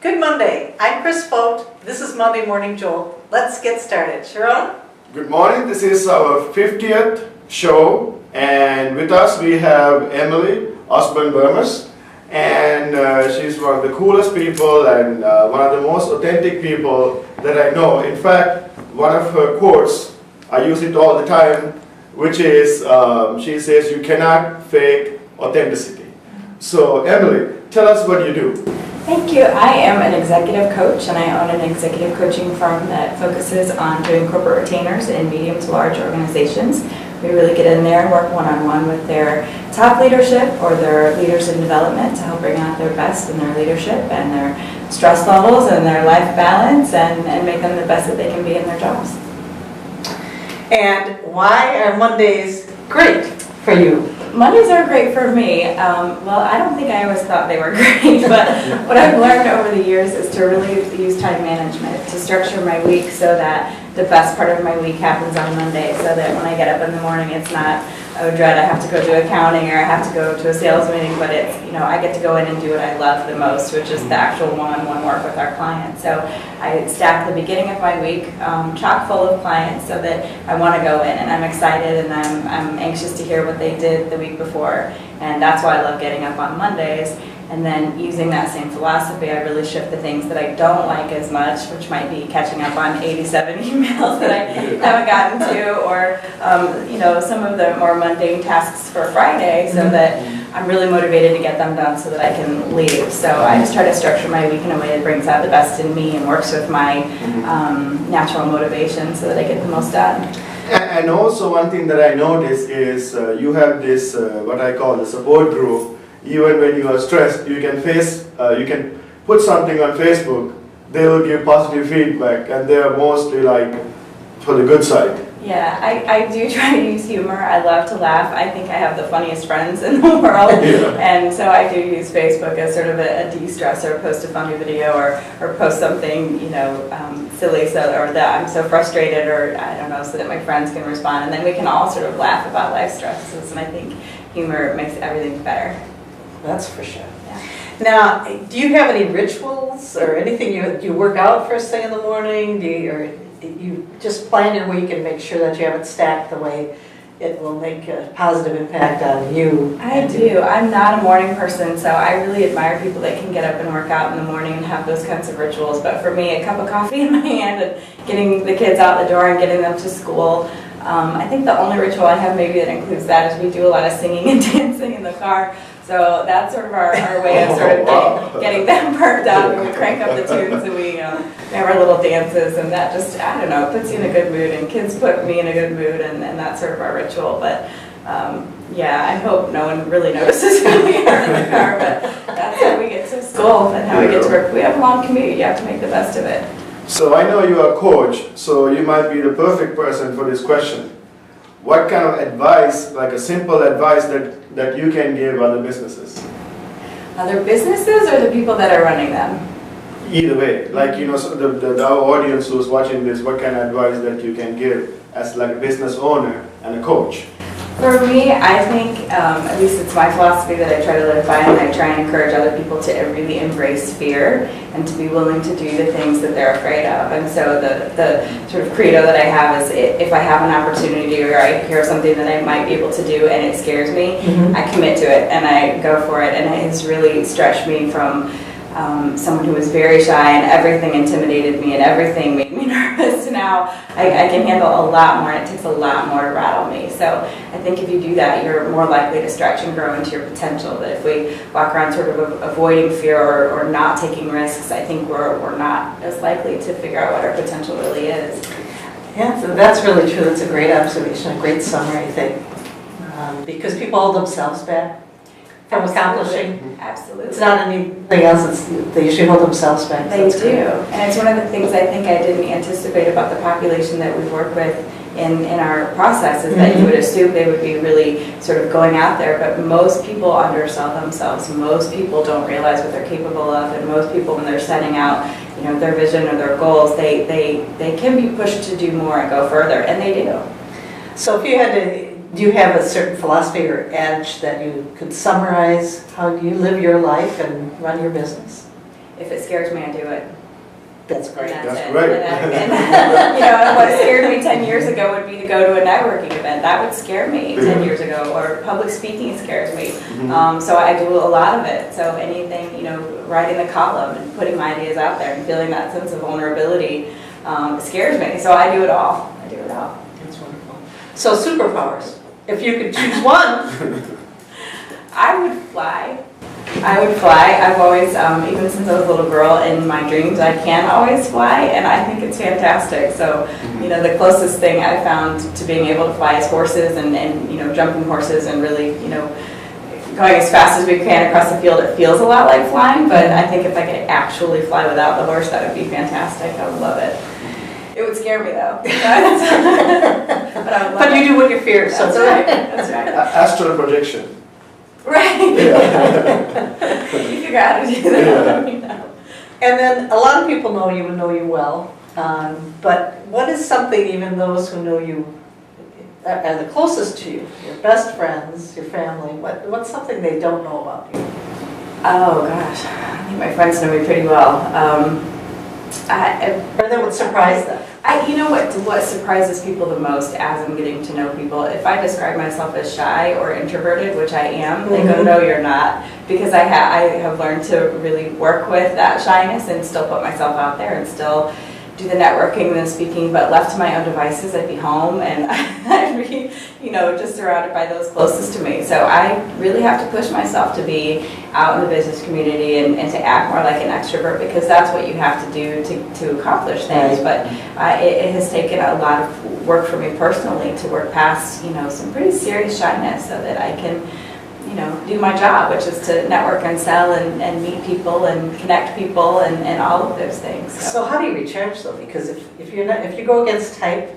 Good Monday. I'm Chris Fote. This is Monday Morning Jolt. Let's get started. Sharon? Good morning. This is our 50th show, and with us we have Emily Osbun Bermes, and she's one of the coolest people and one of the most authentic people that I know. In fact, one of her quotes, I use it all the time, which is, she says, "You cannot fake authenticity." So Emily, tell us what you do. Thank you. I am an executive coach, and I own an executive coaching firm that focuses on doing corporate retainers in medium to large organizations. We really get in there and work one-on-one with their top leadership or their leaders in development to help bring out their best in their leadership and their stress levels and their life balance and make them the best that they can be in their jobs. And why are Mondays great for you? Mondays are great for me. Well, I don't think I always thought they were great, but what I've learned over the years is to really use time management, to structure my week so that the best part of my week happens on Monday, so that when I get up in the morning, it's not, oh dread, I have to go do accounting or I have to go to a sales meeting, but it's, I get to go in and do what I love the most, which is the actual one-on-one work with our clients. So I stack the beginning of my week chock full of clients so that I want to go in and I'm excited and I'm anxious to hear what they did the week before, and that's why I love getting up on Mondays. And then using that same philosophy, I really shift the things that I don't like as much, which might be catching up on 87 emails that I haven't gotten to, or some of the more mundane tasks for Friday, so that I'm really motivated to get them done so that I can leave. So I just try to structure my week in a way that brings out the best in me and works with my natural motivation so that I get the most done. And also one thing that I noticed is you have this, what I call the support group. Even when you are stressed, you can put something on Facebook, they will give positive feedback, and they are mostly like for the good side. Yeah, I do try to use humor. I love to laugh. I think I have the funniest friends in the world. Yeah. And so I do use Facebook as sort of a de-stressor, post a funny video or post something, silly, or that I'm so frustrated, or I don't know, so that my friends can respond. And then we can all sort of laugh about life stresses, and I think humor makes everything better. That's for sure. Yeah. Now, do you have any rituals or anything you work out first thing in the morning? Or you just plan your week and make sure that you have it stacked the way it will make a positive impact on you? I do. I'm not a morning person, so I really admire people that can get up and work out in the morning and have those kinds of rituals. But for me, a cup of coffee in my hand and getting the kids out the door and getting them to school. I think the only ritual I have maybe that includes that is we do a lot of singing and dancing in the car. So that's sort of our way of sort of getting them perked up, and we crank up the tunes and we have our little dances, and that just, I don't know, puts you in a good mood, and kids put me in a good mood, and that's sort of our ritual. But yeah, I hope no one really notices who we are in the car, but that's how we get to school and how we get to work. We have a long commute, you have to make the best of it. So I know you are a coach, so you might be the perfect person for this question. What kind of advice, like a simple advice that you can give other businesses? Other businesses or the people that are running them? Either way, like so our audience who's watching this, what kind of advice that you can give as like a business owner and a coach? For me, I think, at least it's my philosophy that I try to live by, and I try and encourage other people to really embrace fear and to be willing to do the things that they're afraid of. And so the sort of credo that I have is if I have an opportunity or I hear something that I might be able to do and it scares me, I commit to it and I go for it. And it has really stretched me from someone who was very shy and everything intimidated me and everything made me nervous to now I can handle a lot more, and it takes a lot more to rattle me. So I think if you do that, you're more likely to stretch and grow into your potential. But if we walk around sort of avoiding fear or not taking risks, I think we're not as likely to figure out what our potential really is. Yeah, so that's really true. That's a great observation, a great summary, I think. Because people hold themselves back from accomplishing. Absolutely. It's not anything else, they usually hold themselves back. They do. And it's one of the things I think I didn't anticipate about the population that we work with in our process is that you would assume they would be really sort of going out there, but most people undersell themselves. Most people don't realize what they're capable of, and most people when they're setting out their vision or their goals, they can be pushed to do more and go further, and they do. So if you had to, do you have a certain philosophy or adage that you could summarize how you live your life and run your business? if it scares me, I do it. That's great. And That's it. great. And what scared me 10 years ago would be to go to a networking event. That would scare me 10 years ago, or public speaking scares me. So I do a lot of it. So anything, writing the column and putting my ideas out there and feeling that sense of vulnerability scares me. So I do it all. I do it all. That's wonderful. So superpowers. If you could choose one. I would fly. I would fly. I've always, even since I was a little girl, in my dreams, I can always fly, and I think it's fantastic. So, the closest thing I found to being able to fly is horses and jumping horses and really, going as fast as we can across the field. It feels a lot like flying, but I think if I could actually fly without the horse, that would be fantastic. I would love it. It would scare me, though. But I would love But you do what you fear, so That's right. That's right. Astral projection. Right. You figure out how to do that. And then a lot of people know you well, but what is something even those who know you are the closest to you, your best friends, your family, what's something they don't know about you? Oh gosh, I think my friends know me pretty well. Or that would surprise them? What surprises people the most as I'm getting to know people, if I describe myself as shy or introverted, which I am, they go, no, you're not. Because I have learned to really work with that shyness and still put myself out there and still do the networking and the speaking, but left to my own devices, I'd be home and I'd be, just surrounded by those closest to me. So I really have to push myself to be out in the business community and to act more like an extrovert, because that's what you have to do to accomplish things. But it has taken a lot of work for me personally to work past, some pretty serious shyness so that I can do my job, which is to network and sell and meet people and connect people and all of those things. So how do you recharge though? Because if you go against type,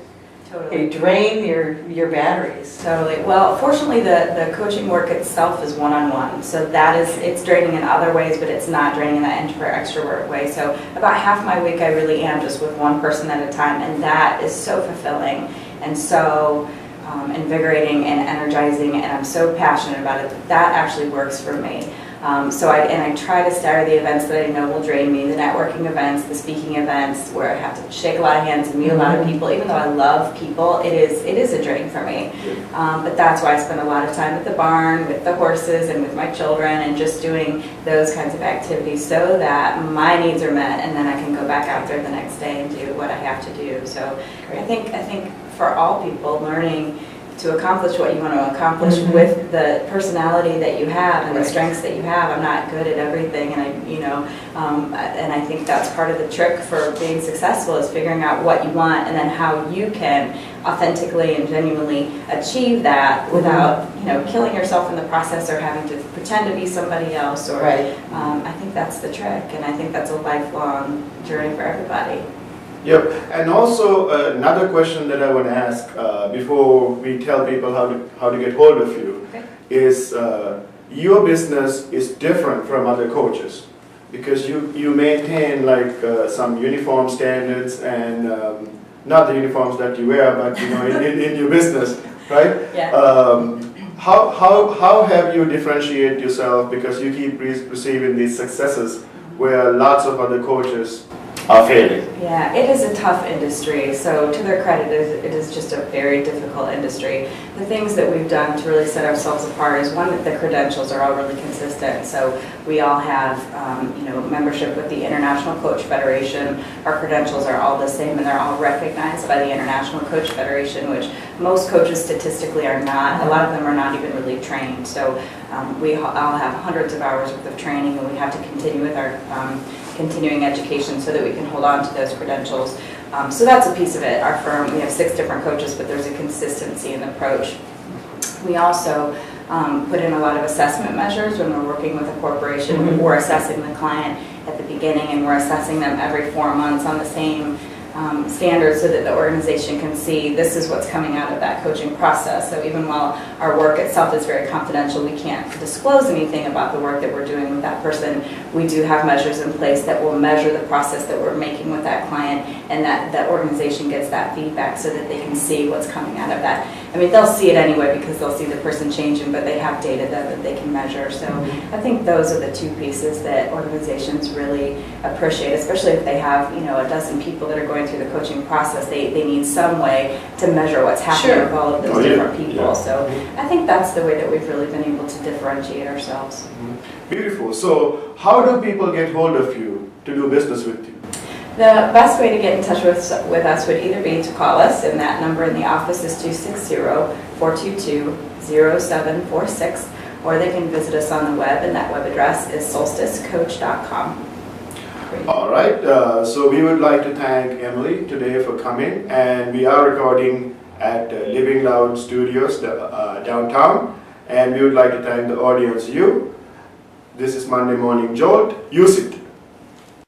Totally. you drain your batteries. Totally. Well, fortunately, the coaching work itself is one-on-one, so it's draining in other ways, but it's not draining in that introvert-extrovert way. So about half my week, I really am just with one person at a time, and that is so fulfilling and so invigorating and energizing, and I'm so passionate about it that actually works for me. So I try to stagger the events that I know will drain me, the networking events, the speaking events, where I have to shake a lot of hands and meet a lot of people. Even though I love people, it is a drain for me. But that's why I spend a lot of time at the barn with the horses and with my children and just doing those kinds of activities so that my needs are met, and then I can go back out there the next day and do what I have to do. So I think for all people, learning to accomplish what you want to accomplish with the personality that you have and the strengths that you have. I'm not good at everything, and and I think that's part of the trick for being successful is figuring out what you want and then how you can authentically and genuinely achieve that without killing yourself in the process or having to pretend to be somebody else. Or I think that's the trick, and I think that's a lifelong journey for everybody. Yep, and also another question that I want to ask before we tell people how to get hold of you is your business is different from other coaches because you maintain like some uniform standards and not the uniforms that you wear, but in your business, right? Yeah. How have you differentiate yourself, because you keep receiving these successes where lots of other coaches are failing? Yeah, it is a tough industry, so to their credit, it is just a very difficult industry. The things that we've done to really set ourselves apart is, one, that the credentials are all really consistent. So we all have membership with the International Coach Federation. Our credentials are all the same, and they're all recognized by the International Coach Federation, which most coaches statistically are not. A lot of them are not even really trained. So we all have hundreds of hours worth of training, and we have to continue with our continuing education so that we can hold on to those credentials. So that's a piece of it. Our firm, we have 6 different coaches, but there's a consistency in the approach. We also put in a lot of assessment measures when we're working with a corporation. We're assessing the client at the beginning, and we're assessing them every 4 months on the same standards so that the organization can see this is what's coming out of that coaching process. So even while our work itself is very confidential, we can't disclose anything about the work that we're doing with that person. We do have measures in place that will measure the process that we're making with that client, and that organization gets that feedback so that they can see what's coming out of that. I mean, they'll see it anyway because they'll see the person changing, but they have data that they can measure. So I think those are the two pieces that organizations really appreciate, especially if they have, you know, a dozen people that are going through the coaching process. They need some way to measure what's happening Sure. with all of those Oh, yeah. different people. Yeah. So I think that's the way that we've really been able to differentiate ourselves. Beautiful. So how do people get hold of you to do business with you? The best way to get in touch with us would either be to call us, and that number in the office is 260-422-0746, or they can visit us on the web, and that web address is solsticecoach.com. All right. So we would like to thank Emily today for coming, and we are recording at Living Loud Studios downtown, and we would like to thank the audience, you. This is Monday Morning Jolt. Use it.